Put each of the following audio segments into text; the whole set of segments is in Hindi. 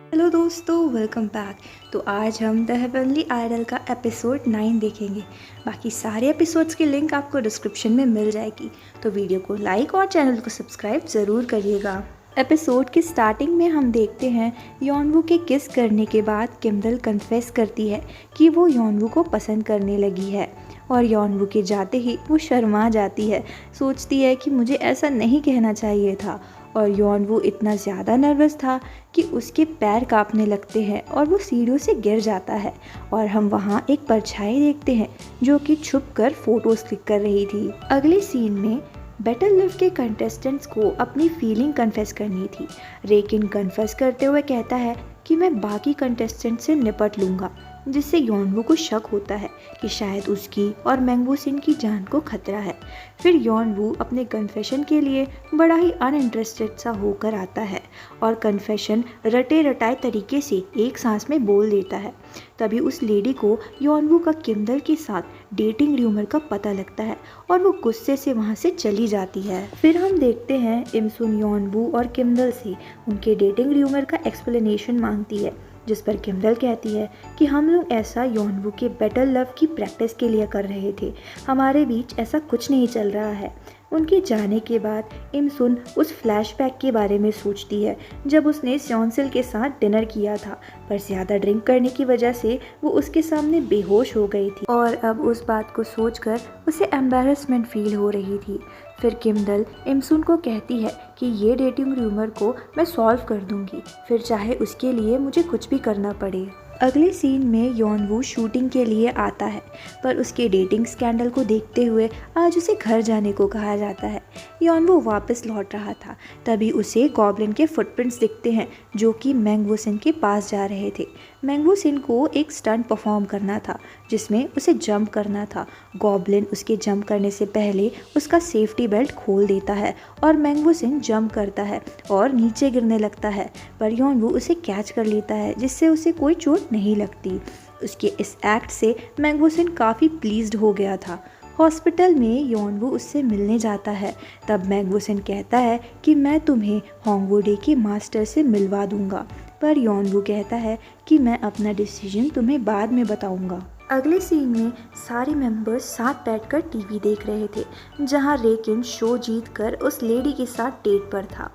हेलो दोस्तों, वेलकम बैक। तो आज हम द हेवनली आइडल का एपिसोड 9 देखेंगे। बाकी सारे एपिसोड्स की लिंक आपको डिस्क्रिप्शन में मिल जाएगी, तो वीडियो को लाइक और चैनल को सब्सक्राइब ज़रूर करिएगा। एपिसोड की स्टार्टिंग में हम देखते हैं यॉनवू के किस करने के बाद किम्दल कन्फेस करती है कि वो यॉनवू को पसंद करने लगी है। और यॉनवू के जाते ही वो शर्मा जाती है, सोचती है कि मुझे ऐसा नहीं कहना चाहिए था। और यॉनवू इतना ज़्यादा नर्वस था कि उसके पैर कांपने लगते हैं और वो सीढ़ियों से गिर जाता है। और हम वहाँ एक परछाई देखते हैं जो कि छुप कर फोटोज क्लिक कर रही थी। अगले सीन में बेटर लिव के कंटेस्टेंट्स को अपनी फीलिंग कन्फेस करनी थी। रेकिन कन्फेस करते हुए कहता है कि मैं बाकी कंटेस्टेंट से निपट लूँगा, जिससे यॉनवू को शक होता है कि शायद उसकी और मैंगबू सिन की जान को खतरा है। फिर यॉनवू अपने कन्फेशन के लिए बड़ा ही अनइंटरेस्टेड सा होकर आता है और कन्फेशन रटे रटाए तरीके से एक सांस में बोल देता है। तभी उस लेडी को यॉनवू का किम्दल के साथ डेटिंग र्यूमर का पता लगता है और वो गुस्से से वहाँ से चली जाती है। फिर हम देखते हैं इमसुन यॉनवू और किम्दल से उनके डेटिंग र्यूमर का एक्सप्लेनेशन मांगती है, जिस पर किम्दल कहती है कि हम लोग ऐसा यॉनवू के बेटर लव की प्रैक्टिस के लिए कर रहे थे, हमारे बीच ऐसा कुछ नहीं चल रहा है। उनके जाने के बाद इमसुन उस फ्लैशबैक के बारे में सोचती है जब उसने स्योनसिल के साथ डिनर किया था, पर ज़्यादा ड्रिंक करने की वजह से वो उसके सामने बेहोश हो गई थी और अब उस बात को सोचकर उसे एम्बैरेसमेंट फील हो रही थी। फिर किम्दल इमसुन को कहती है कि ये डेटिंग रूमर को मैं सॉल्व कर दूंगी, फिर चाहे उसके लिए मुझे कुछ भी करना पड़े। अगले सीन में यॉनवू शूटिंग के लिए आता है, पर उसके डेटिंग स्कैंडल को देखते हुए आज उसे घर जाने को कहा जाता है। यॉनवू वापस लौट रहा था, तभी उसे गॉब्लिन के फुटप्रिंट्स दिखते हैं जो कि मैंगबू सिन के पास जा रहे थे। मैंगबू सिन को एक स्टंट परफॉर्म करना था जिसमें उसे जंप करना था। गॉब्लिन उसके जंप करने से पहले उसका सेफ्टी बेल्ट खोल देता है और मैंगबू सिन जंप करता है और नीचे गिरने लगता है, पर यॉनवू उसे कैच कर लेता है जिससे उसे कोई चोट नहीं लगती। उसके इस एक्ट से मैंगबू सिन काफ़ी प्लीज्ड हो गया था। हॉस्पिटल में यॉनवू उससे मिलने जाता है, तब मैंगबू सिन कहता है कि मैं तुम्हें होंगवू डे के मास्टर से मिलवा दूंगा, पर यॉनवू कहता है कि मैं अपना डिसीजन तुम्हें बाद में बताऊंगा। अगले सीन में सारे मेंबर्स साथ बैठकर टीवी देख रहे थे, जहां रेकिन शो जीतकर उस लेडी के साथ डेट पर था।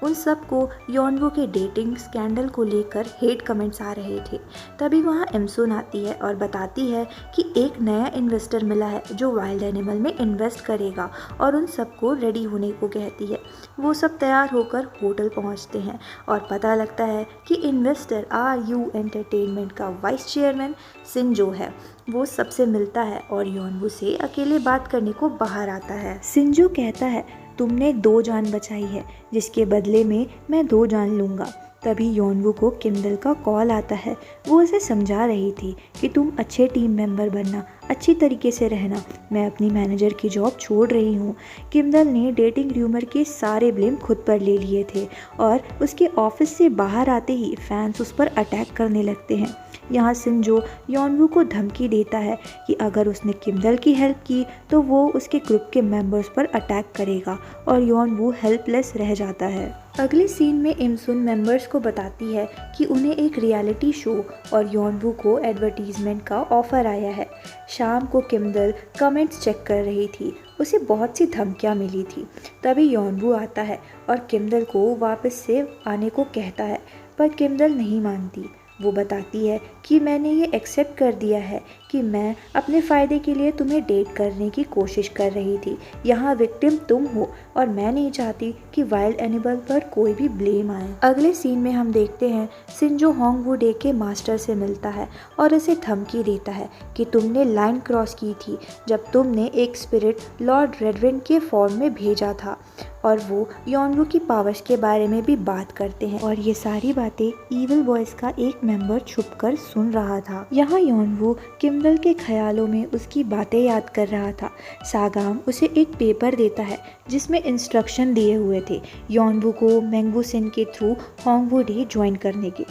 उन सबको यॉनवू के डेटिंग स्कैंडल को लेकर हेट कमेंट्स आ रहे थे। तभी वहां इमसुन आती है और बताती है कि एक नया इन्वेस्टर मिला है जो वाइल्ड एनिमल में इन्वेस्ट करेगा और उन सबको रेडी होने को कहती है। वो सब तैयार होकर होटल पहुंचते हैं और पता लगता है कि इन्वेस्टर RU एंटरटेनमेंट का वाइस चेयरमैन सिंजो है। वो सबसे मिलता है और यॉनवू से अकेले बात करने को बाहर आता है। सिंजो कहता है तुमने 2 जान बचाई है, जिसके बदले में मैं 2 जान लूँगा। तभी यॉनवू को किम्दल का कॉल आता है। वो उसे समझा रही थी कि तुम अच्छे टीम मेंबर बनना, अच्छी तरीके से रहना, मैं अपनी मैनेजर की जॉब छोड़ रही हूँ। किम्दल ने डेटिंग र्यूमर के सारे ब्लेम खुद पर ले लिए थे और उसके ऑफिस से बाहर आते ही फैंस उस पर अटैक करने लगते हैं। यहाँ सिंजो यॉनवू को धमकी देता है कि अगर उसने किम्दल की हेल्प की तो वो उसके ग्रुप के मेंबर्स पर अटैक करेगा और यॉनवू हेल्पलेस रह जाता है। अगले सीन में इमसुन मेंबर्स को बताती है कि उन्हें एक रियलिटी शो और यॉनवू को एडवर्टीजमेंट का ऑफर आया है। शाम को किम्दल कमेंट्स चेक कर रही थी, उसे बहुत सी धमकियां मिली थी। तभी यॉनवू आता है और किम्दल को वापस से आने को कहता है, पर किम्दल नहीं मानती। वो बताती है कि मैंने ये एक्सेप्ट कर दिया है कि मैं अपने फ़ायदे के लिए तुम्हें डेट करने की कोशिश कर रही थी। यहाँ विक्टिम तुम हो और मैं नहीं चाहती कि वाइल्ड एनिमल पर कोई भी ब्लेम आए। अगले सीन में हम देखते हैं सिंजो होंगवू डे के मास्टर से मिलता है और उसे धमकी देता है कि तुमने लाइन क्रॉस की थी जब तुमने एक स्पिरिट लॉर्ड रेडविंड के फॉर्म में भेजा था। और वो यॉनवू की पावर्स के बारे में भी बात करते हैं और ये सारी बातें ईविल बॉयज का एक मेंबर छुपकर सुन रहा था। यहाँ यॉनवू किम्दल के ख्यालों में उसकी बातें याद कर रहा था। सागाम उसे एक पेपर देता है जिसमें इंस्ट्रक्शन दिए हुए थे यॉनवू को मैंगबू सिन के थ्रू होंगवू डे ज्वाइन करने के।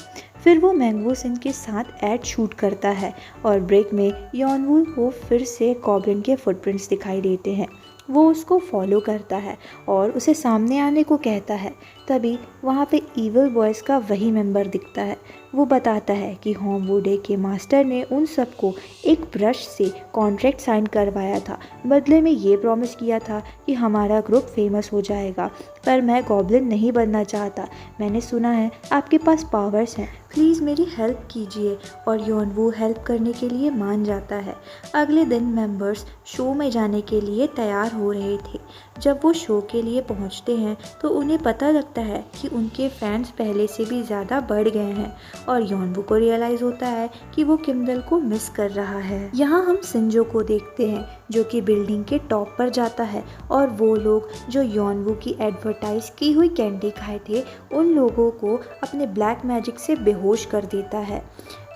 फिर वो मैंगबू सिन के साथ एड शूट करता है और ब्रेक में यॉनवू को फिर से गॉब्लिन के फुटप्रिंट्स दिखाई देते हैं। वो उसको फॉलो करता है और उसे सामने आने को कहता है। तभी वहाँ पे इविल बॉयज़ का वही मेंबर दिखता है। वो बताता है कि होमवुडे के मास्टर ने उन सबको एक ब्रश से कॉन्ट्रैक्ट साइन करवाया था। बदले में ये प्रॉमिस किया था कि हमारा ग्रुप फेमस हो जाएगा, पर मैं गॉब्लिन नहीं बनना चाहता। मैंने सुना है आपके पास पावर्स हैं, प्लीज़ मेरी हेल्प कीजिए। और योनवू हेल्प करने के लिए मान जाता है। अगले दिन मेंबर्स शो में जाने के लिए तैयार हो रहे थे। जब वो शो के लिए पहुंचते हैं तो उन्हें पता लगता है कि उनके फैंस पहले से भी ज़्यादा बढ़ गए हैं और योनवू को रियलाइज़ होता है कि वो किमडल को मिस कर रहा है। यहाँ हम सिंजो को देखते हैं जो कि बिल्डिंग के टॉप पर जाता है और वो लोग जो योनवू की एडवर्टाइज की हुई कैंडी खाए थे उन लोगों को अपने ब्लैक मैजिक से बेहोश कर देता है।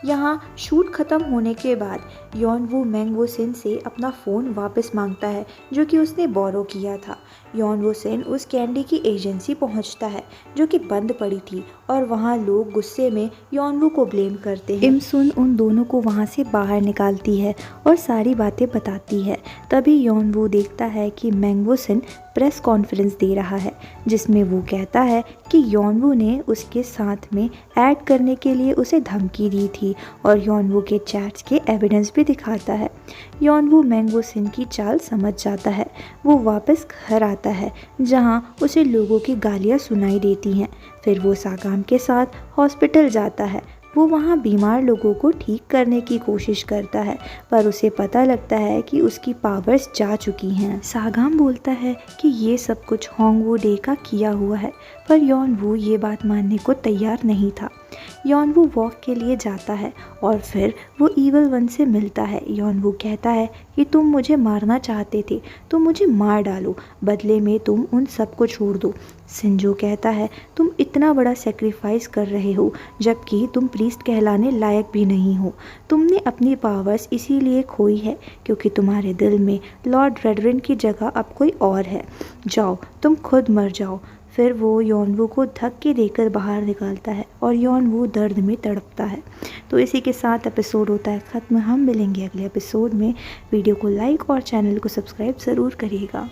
यहाँ शूट ख़त्म होने के बाद योनवू मैंगवो सिन से अपना फ़ोन वापस मांगता है जो कि उसने बोरो किया था। योनवू सिन उस कैंडी की एजेंसी पहुंचता है जो कि बंद पड़ी थी और वहाँ लोग गुस्से में योनवू को ब्लेम करते हैं। इमसुन उन दोनों को वहाँ से बाहर निकालती है और सारी बातें बताती है। तभी योनवू देखता है कि मैंगवो सिन प्रेस कॉन्फ्रेंस दे रहा है जिसमें वो कहता है कि योनवू ने उसके साथ में ऐड करने के लिए उसे धमकी दी थी और योनवू के चैट्स के एविडेंस भी दिखाता है। योनवू मैंगवो सिन की चाल समझ जाता है। वो वापस घर आता है जहाँ उसे लोगों की गालियाँ सुनाई देती हैं। फिर वो सागाम के साथ हॉस्पिटल जाता है। वो वहाँ बीमार लोगों को ठीक करने की कोशिश करता है पर उसे पता लगता है कि उसकी पावर्स जा चुकी हैं। सागाम बोलता है कि ये सब कुछ होंगवू डे का किया हुआ है, पर योनवू ये बात मानने को तैयार नहीं था। योनवू वॉक के लिए जाता है और फिर वो इविल वन से मिलता है। योनवू कहता है कि तुम मुझे मारना चाहते थे तो मुझे मार डालो, बदले में तुम उन सबको छोड़ दो। सिंजो कहता है तुम इतना बड़ा सेक्रीफाइस कर रहे हो जबकि तुम प्रीस्ट कहलाने लायक भी नहीं हो। तुमने अपनी पावर्स इसीलिए खोई है क्योंकि तुम्हारे दिल में लॉर्ड रेडविन की जगह अब कोई और है। जाओ तुम खुद मर जाओ। फिर वो योनवू को धक्के देकर बाहर निकालता है और योनवू दर्द में तड़पता है। तो इसी के साथ एपिसोड होता है ख़त्म। हम मिलेंगे अगले एपिसोड में। वीडियो को लाइक और चैनल को सब्सक्राइब ज़रूर करिएगा।